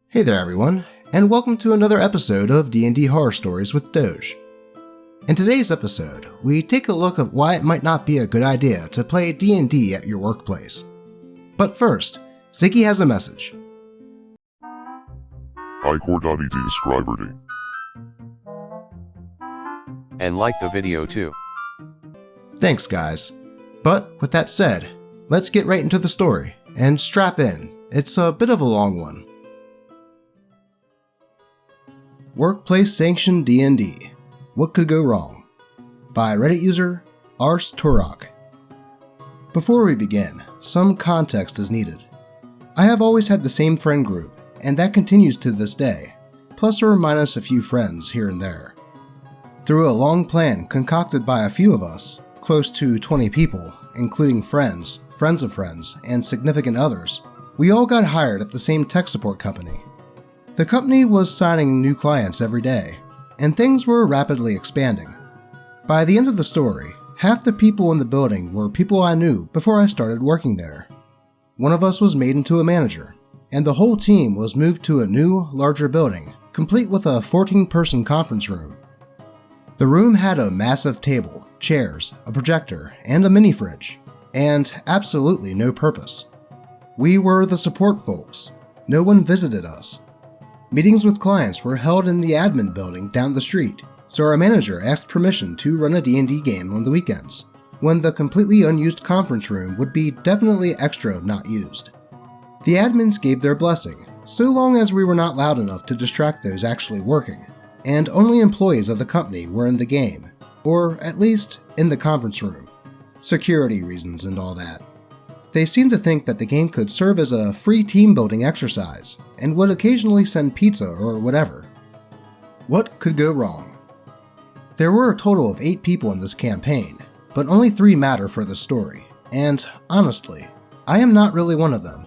Hey there everyone, and welcome to another episode of D&D Horror Stories with Doge. In today's episode, we take a look at why it might not be a good idea to play D&D at your workplace. But first, Ziggy has a message. iCore.et subscriber. And like the video too. Thanks guys. But with that said, let's get right into the story, and strap in, it's a bit of a long one. Workplace Sanctioned D&D. What Could Go Wrong? By Reddit user Ars Turok. Before we begin, some context is needed. I have always had the same friend group, and that continues to this day, plus or minus a few friends here and there. Through a long plan concocted by a few of us, close to 20 people, including friends, friends of friends, and significant others, we all got hired at the same tech support company. The company was signing new clients every day, and things were rapidly expanding. By the end of the story, half the people in the building were people I knew before I started working there. One of us was made into a manager, and the whole team was moved to a new, larger building, complete with a 14-person conference room. The room had a massive table, chairs, a projector, and a mini fridge, and absolutely no purpose. We were the support folks. No one visited us. Meetings with clients were held in the admin building down the street, so our manager asked permission to run a D&D game on the weekends, when the completely unused conference room would be definitely extra not used. The admins gave their blessing, so long as we were not loud enough to distract those actually working, and only employees of the company were in the game, or at least in the conference room. Security reasons and all that. They seemed to think that the game could serve as a free team-building exercise, and would occasionally send pizza or whatever. What could go wrong? There were a total of 8 people in this campaign, but only 3 matter for the story, and honestly, I am not really one of them.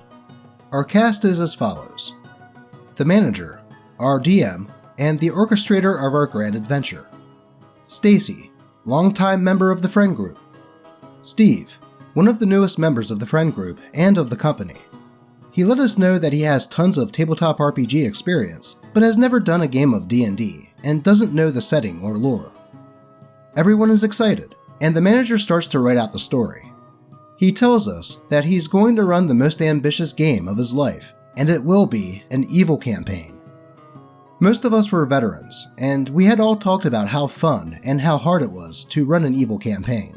Our cast is as follows: the manager, our DM, and the orchestrator of our grand adventure. Stacy, longtime member of the friend group. Steve, one of the newest members of the friend group and of the company. He let us know that he has tons of tabletop RPG experience, but has never done a game of D&D and doesn't know the setting or lore. Everyone is excited, and the manager starts to write out the story. He tells us that he's going to run the most ambitious game of his life, and it will be an evil campaign. Most of us were veterans, and we had all talked about how fun and how hard it was to run an evil campaign.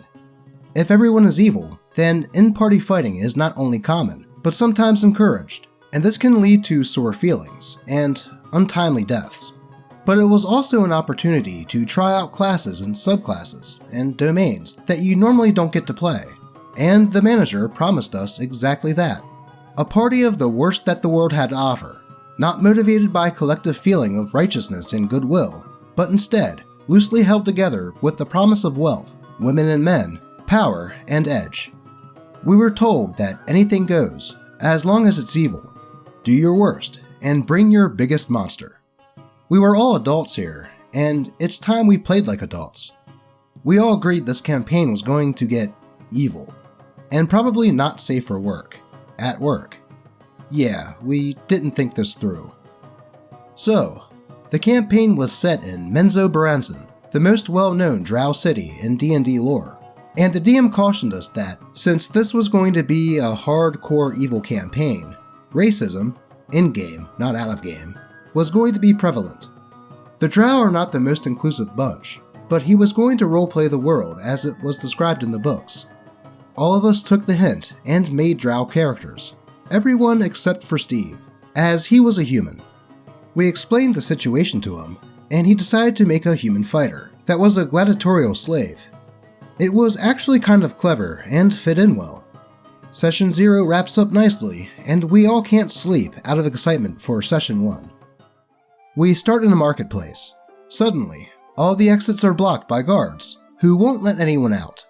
If everyone is evil, then in-party fighting is not only common, but sometimes encouraged, and this can lead to sore feelings and untimely deaths. But it was also an opportunity to try out classes and subclasses and domains that you normally don't get to play, and the manager promised us exactly that. A party of the worst that the world had to offer, not motivated by collective feeling of righteousness and goodwill, but instead loosely held together with the promise of wealth, women and men, power, and edge. We were told that anything goes, as long as it's evil. Do your worst, and bring your biggest monster. We were all adults here, and it's time we played like adults. We all agreed this campaign was going to get evil, and probably not safe for work, at work. Yeah, we didn't think this through. So, the campaign was set in Menzo Baranzan, the most well-known drow city in D&D lore. And the DM cautioned us that, since this was going to be a hardcore evil campaign, racism, in-game, not out-of-game, was going to be prevalent. The Drow are not the most inclusive bunch, but he was going to roleplay the world as it was described in the books. All of us took the hint and made Drow characters, everyone except for Steve, as he was a human. We explained the situation to him, and he decided to make a human fighter that was a gladiatorial slave. It was actually kind of clever and fit in well. Session 0 wraps up nicely, and we all can't sleep out of excitement for Session 1. We start in a marketplace. Suddenly, all the exits are blocked by guards, who won't let anyone out.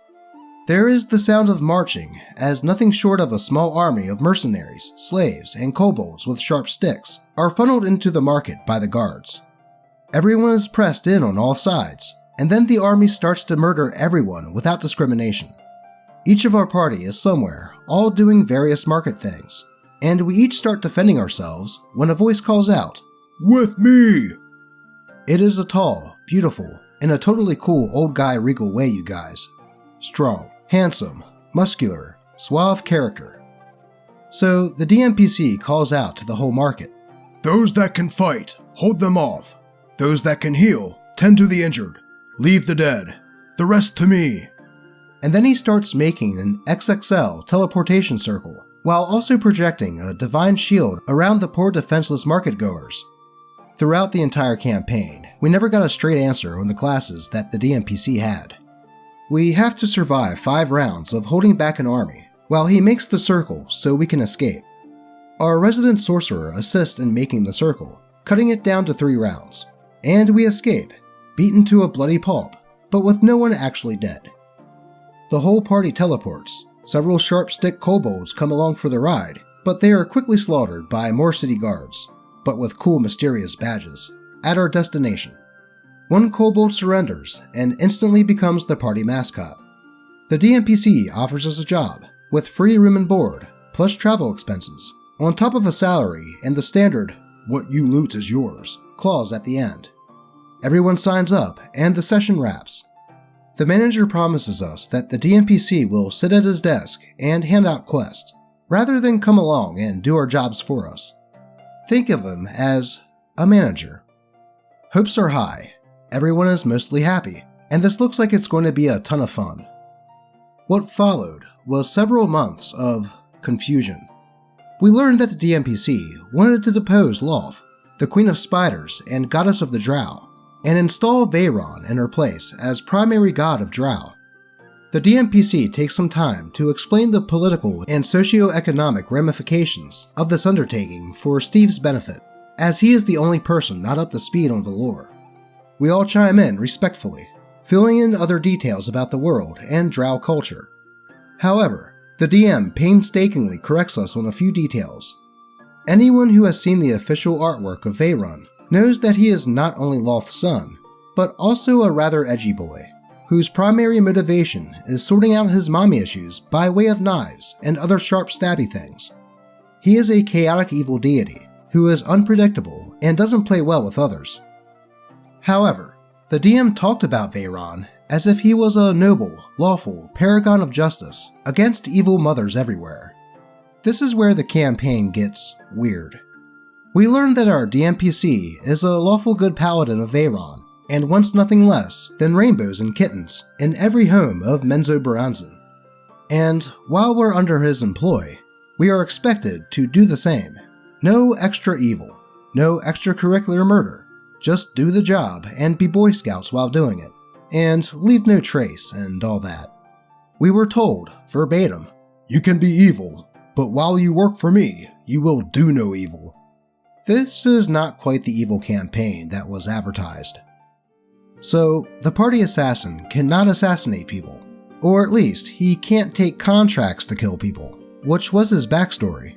There is the sound of marching, as nothing short of a small army of mercenaries, slaves, and kobolds with sharp sticks are funneled into the market by the guards. Everyone is pressed in on all sides, and then the army starts to murder everyone without discrimination. Each of our party is somewhere, all doing various market things, and we each start defending ourselves when a voice calls out, "With me!" It is a tall, beautiful, and a totally cool old guy regal way, you guys. Strong, handsome, muscular, suave character. So the DMPC calls out to the whole market. "Those that can fight, hold them off. Those that can heal, tend to the injured. Leave the dead. The rest to me." And then he starts making an XXL teleportation circle, while also projecting a divine shield around the poor defenseless market goers. Throughout the entire campaign, we never got a straight answer on the classes that the DMPC had. We have to survive 5 rounds of holding back an army, while he makes the circle so we can escape. Our resident sorcerer assists in making the circle, cutting it down to 3 rounds, and we escape, beaten to a bloody pulp, but with no one actually dead. The whole party teleports. Several sharp-stick kobolds come along for the ride, but they are quickly slaughtered by more city guards, but with cool mysterious badges, at our destination. One kobold surrenders and instantly becomes the party mascot. The DMPC offers us a job, with free room and board, plus travel expenses, on top of a salary and the standard "what you loot is yours" clause at the end. Everyone signs up and the session wraps. The manager promises us that the DMPC will sit at his desk and hand out quests, rather than come along and do our jobs for us. Think of him as a manager. Hopes are high, everyone is mostly happy, and this looks like it's going to be a ton of fun. What followed was several months of confusion. We learned that the DMPC wanted to depose Loth, the Queen of Spiders and Goddess of the Drow, and install Veyron in her place as primary god of Drow. The DMPC takes some time to explain the political and socio-economic ramifications of this undertaking for Steve's benefit, as he is the only person not up to speed on the lore. We all chime in respectfully, filling in other details about the world and Drow culture. However, the DM painstakingly corrects us on a few details. Anyone who has seen the official artwork of Veyron knows that he is not only Loth's son, but also a rather edgy boy, whose primary motivation is sorting out his mommy issues by way of knives and other sharp stabby things. He is a chaotic evil deity, who is unpredictable and doesn't play well with others. However, the DM talked about Veyron as if he was a noble, lawful paragon of justice against evil mothers everywhere. This is where the campaign gets weird. We learned that our DMPC is a lawful good paladin of Veyron, and wants nothing less than rainbows and kittens in every home of Menzoberranzan. And while we're under his employ, we are expected to do the same. No extra evil, no extracurricular murder, just do the job and be Boy Scouts while doing it, and leave no trace and all that. We were told, verbatim, "You can be evil, but while you work for me, you will do no evil." This is not quite the evil campaign that was advertised. So, the party assassin cannot assassinate people, or at least he can't take contracts to kill people, which was his backstory.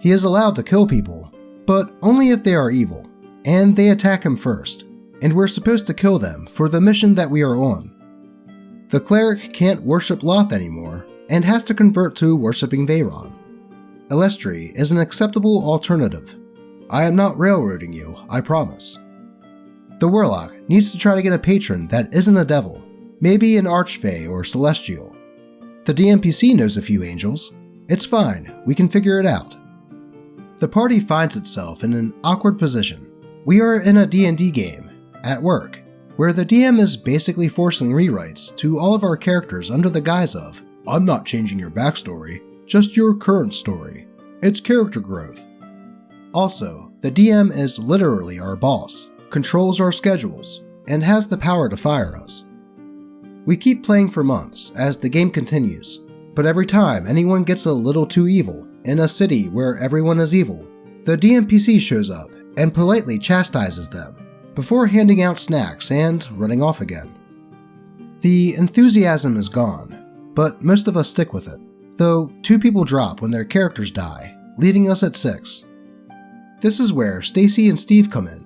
He is allowed to kill people, but only if they are evil, and they attack him first, and we're supposed to kill them for the mission that we are on. The cleric can't worship Loth anymore, and has to convert to worshipping Veyron. Elestri is an acceptable alternative. I am not railroading you, I promise. The warlock needs to try to get a patron that isn't a devil, maybe an archfey or celestial. The DMPC knows a few angels. It's fine, we can figure it out. The party finds itself in an awkward position. We are in a D&D game, at work, where the DM is basically forcing rewrites to all of our characters under the guise of, "I'm not changing your backstory, just your current story. It's character growth." Also, the DM is literally our boss, controls our schedules, and has the power to fire us. We keep playing for months as the game continues, but every time anyone gets a little too evil in a city where everyone is evil, the DMPC shows up and politely chastises them, before handing out snacks and running off again. The enthusiasm is gone, but most of us stick with it, though 2 people drop when their characters die, leaving us at 6. This is where Stacy and Steve come in.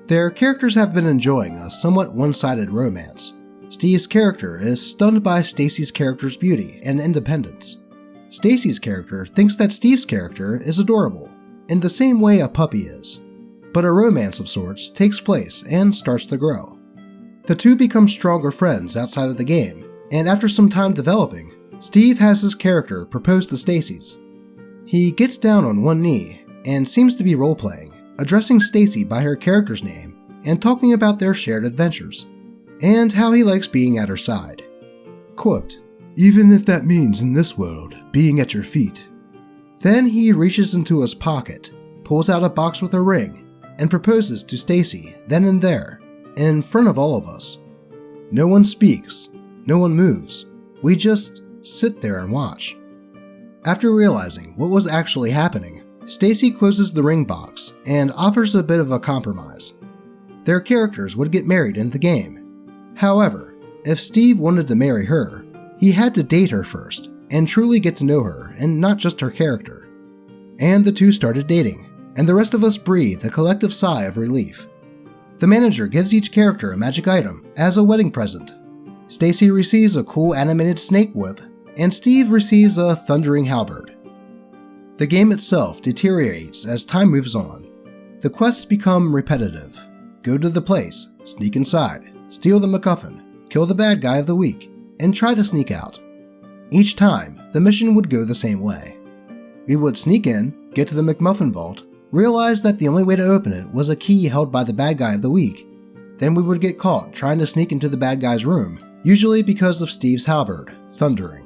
Their characters have been enjoying a somewhat one-sided romance. Steve's character is stunned by Stacy's character's beauty and independence. Stacy's character thinks that Steve's character is adorable, in the same way a puppy is, but a romance of sorts takes place and starts to grow. The two become stronger friends outside of the game, and after some time developing, Steve has his character propose to Stacy's. He gets down on one knee and seems to be role-playing, addressing Stacy by her character's name and talking about their shared adventures, and how he likes being at her side. Quote, "Even if that means in this world, being at your feet." Then he reaches into his pocket, pulls out a box with a ring, and proposes to Stacy then and there, in front of all of us. No one speaks, no one moves, we just sit there and watch. After realizing what was actually happening, Stacy closes the ring box and offers a bit of a compromise. Their characters would get married in the game. However, if Steve wanted to marry her, he had to date her first and truly get to know her and not just her character. And the two started dating, and the rest of us breathed a collective sigh of relief. The manager gives each character a magic item as a wedding present. Stacy receives a cool animated snake whip, and Steve receives a thundering halberd. The game itself deteriorates as time moves on. The quests become repetitive. Go to the place, sneak inside, steal the MacGuffin, kill the bad guy of the week, and try to sneak out. Each time, the mission would go the same way. We would sneak in, get to the McMuffin vault, realize that the only way to open it was a key held by the bad guy of the week. Then we would get caught trying to sneak into the bad guy's room, usually because of Steve's halberd, thundering.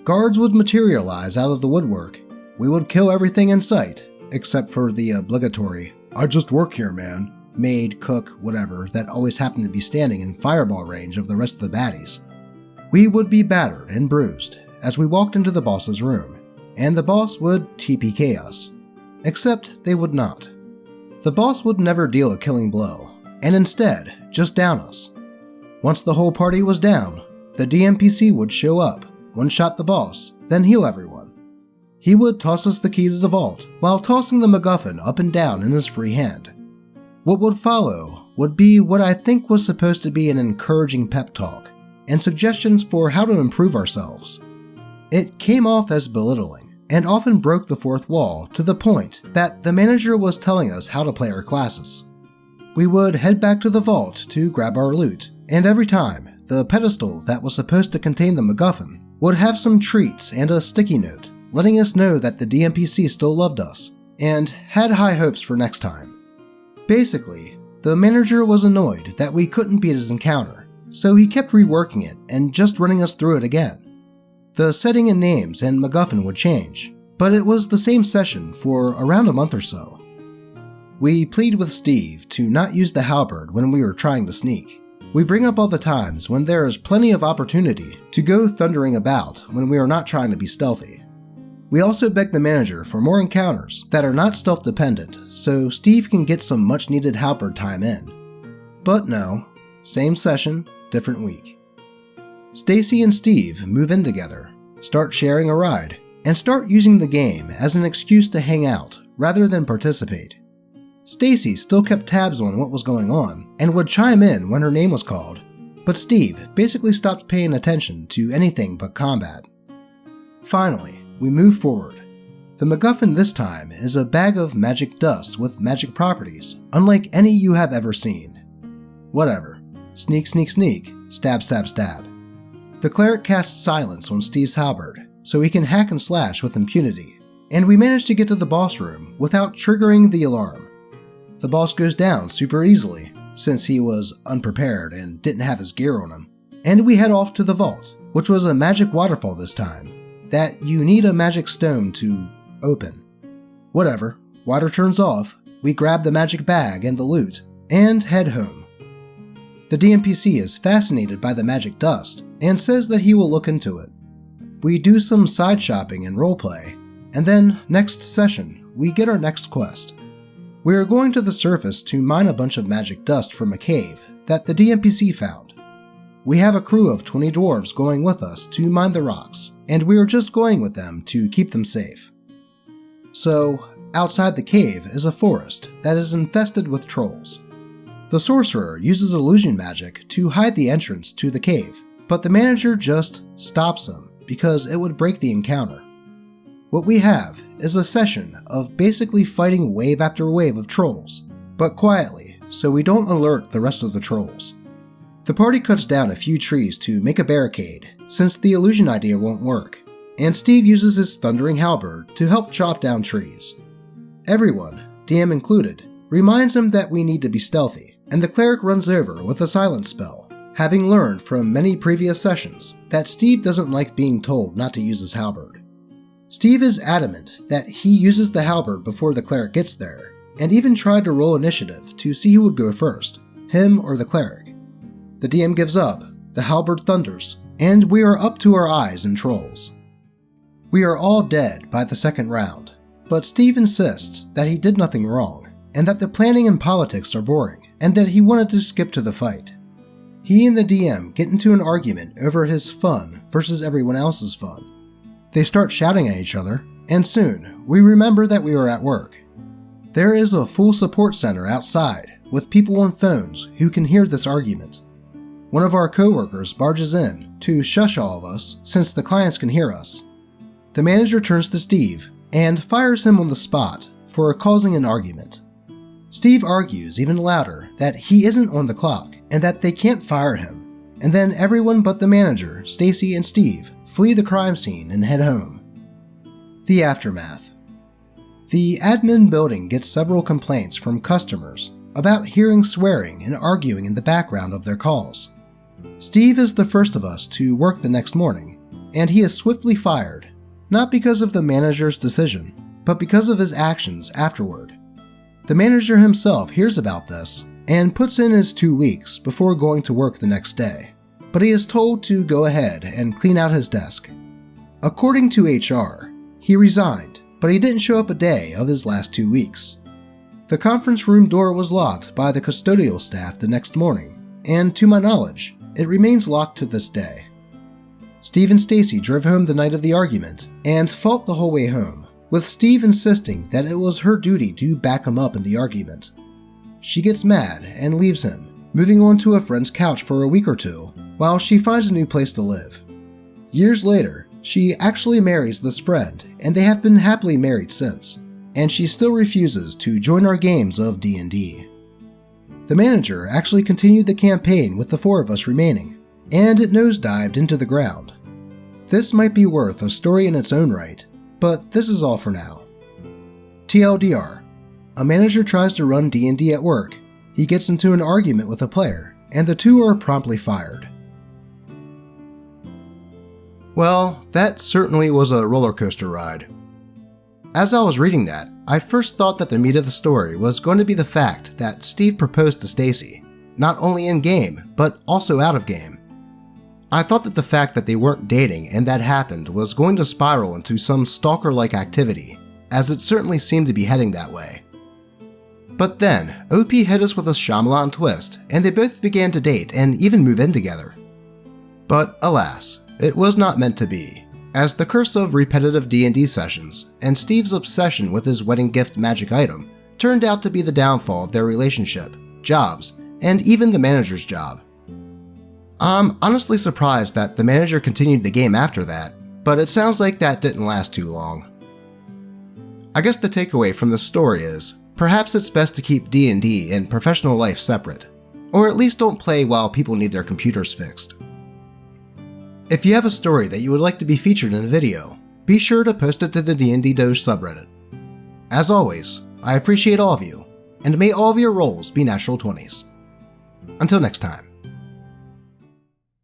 Guards would materialize out of the woodwork. We would kill everything in sight, except for the obligatory, "I just work here, man," maid, cook, whatever, that always happened to be standing in fireball range of the rest of the baddies. We would be battered and bruised as we walked into the boss's room, and the boss would TPK us. Except they would not. The boss would never deal a killing blow, and instead just down us. Once the whole party was down, the DMPC would show up, one-shot the boss, then heal everyone. He would toss us the key to the vault while tossing the MacGuffin up and down in his free hand. What would follow would be what I think was supposed to be an encouraging pep talk and suggestions for how to improve ourselves. It came off as belittling and often broke the fourth wall to the point that the manager was telling us how to play our classes. We would head back to the vault to grab our loot, and every time, the pedestal that was supposed to contain the MacGuffin would have some treats and a sticky note, letting us know that the DMPC still loved us and had high hopes for next time. Basically, the manager was annoyed that we couldn't beat his encounter, so he kept reworking it and just running us through it again. The setting and names and MacGuffin would change, but it was the same session for around a month or so. We plead with Steve to not use the halberd when we were trying to sneak. We bring up all the times when there is plenty of opportunity to go thundering about when we are not trying to be stealthy. We also beg the manager for more encounters that are not stealth dependent, so Steve can get some much needed halberd time in. But no, same session, different week. Stacy and Steve move in together, start sharing a ride, and start using the game as an excuse to hang out rather than participate. Stacy still kept tabs on what was going on and would chime in when her name was called, but Steve basically stopped paying attention to anything but combat. Finally, we move forward. The MacGuffin this time is a bag of magic dust with magic properties, unlike any you have ever seen. Whatever. Sneak, sneak, sneak. Stab, stab, stab. The cleric casts silence on Steve's halberd, so he can hack and slash with impunity, and we manage to get to the boss room without triggering the alarm. The boss goes down super easily, since he was unprepared and didn't have his gear on him, and we head off to the vault, which was a magic waterfall this time, that you need a magic stone to open. Whatever, water turns off, we grab the magic bag and the loot, and head home. The DMPC is fascinated by the magic dust and says that he will look into it. We do some side shopping and roleplay, and then next session, we get our next quest. We are going to the surface to mine a bunch of magic dust from a cave that the DMPC found. We have a crew of 20 dwarves going with us to mine the rocks, and we are just going with them to keep them safe. So, outside the cave is a forest that is infested with trolls. The sorcerer uses illusion magic to hide the entrance to the cave, but the manager just stops him because it would break the encounter. What we have is a session of basically fighting wave after wave of trolls, but quietly, so we don't alert the rest of the trolls. The party cuts down a few trees to make a barricade, since the illusion idea won't work, and Steve uses his thundering halberd to help chop down trees. Everyone, DM included, reminds him that we need to be stealthy, and the cleric runs over with a silence spell, having learned from many previous sessions that Steve doesn't like being told not to use his halberd. Steve is adamant that he uses the halberd before the cleric gets there, and even tried to roll initiative to see who would go first, him or the cleric. The DM gives up, the halberd thunders, and we are up to our eyes in trolls. We are all dead by the second round, but Steve insists that he did nothing wrong, and that the planning and politics are boring, and that he wanted to skip to the fight. He and the DM get into an argument over his fun versus everyone else's fun. They start shouting at each other, and soon we remember that we are at work. There is a full support center outside with people on phones who can hear this argument. One of our coworkers barges in to shush all of us since the clients can hear us. The manager turns to Steve and fires him on the spot for causing an argument. Steve argues even louder that he isn't on the clock and that they can't fire him, and then everyone but the manager, Stacy, and Steve flee the crime scene and head home. The aftermath. The admin building gets several complaints from customers about hearing swearing and arguing in the background of their calls. Steve is the first of us to work the next morning, and he is swiftly fired, not because of the manager's decision, but because of his actions afterward. The manager himself hears about this and puts in his 2 weeks before going to work the next day, but he is told to go ahead and clean out his desk. According to HR, he resigned, but he didn't show up a day of his last 2 weeks. The conference room door was locked by the custodial staff the next morning, and to my knowledge, it remains locked to this day. Steve and Stacy drove home the night of the argument and fought the whole way home, with Steve insisting that it was her duty to back him up in the argument. She gets mad and leaves him, moving on to a friend's couch for a week or two while she finds a new place to live. Years later, she actually marries this friend, and they have been happily married since, and she still refuses to join our games of D&D. The manager actually continued the campaign with the 4 of us remaining, and it nosedived into the ground. This might be worth a story in its own right, but this is all for now. TLDR, a manager tries to run D&D at work. He gets into an argument with a player, and the 2 are promptly fired. Well, that certainly was a roller coaster ride. As I was reading that, I first thought that the meat of the story was going to be the fact that Steve proposed to Stacy, not only in-game, but also out of game. I thought that the fact that they weren't dating and that happened was going to spiral into some stalker-like activity, as it certainly seemed to be heading that way. But then, OP hit us with a Shyamalan twist, and they both began to date and even move in together. But alas, it was not meant to be, as the curse of repetitive D&D sessions and Steve's obsession with his wedding gift magic item turned out to be the downfall of their relationship, jobs, and even the manager's job. I'm honestly surprised that the manager continued the game after that, but it sounds like that didn't last too long. I guess the takeaway from this story is, perhaps it's best to keep D&D and professional life separate, or at least don't play while people need their computers fixed. If you have a story that you would like to be featured in a video, be sure to post it to the d&Ddoge subreddit. As always, I appreciate all of you, and may all of your rolls be natural 20s. Until next time.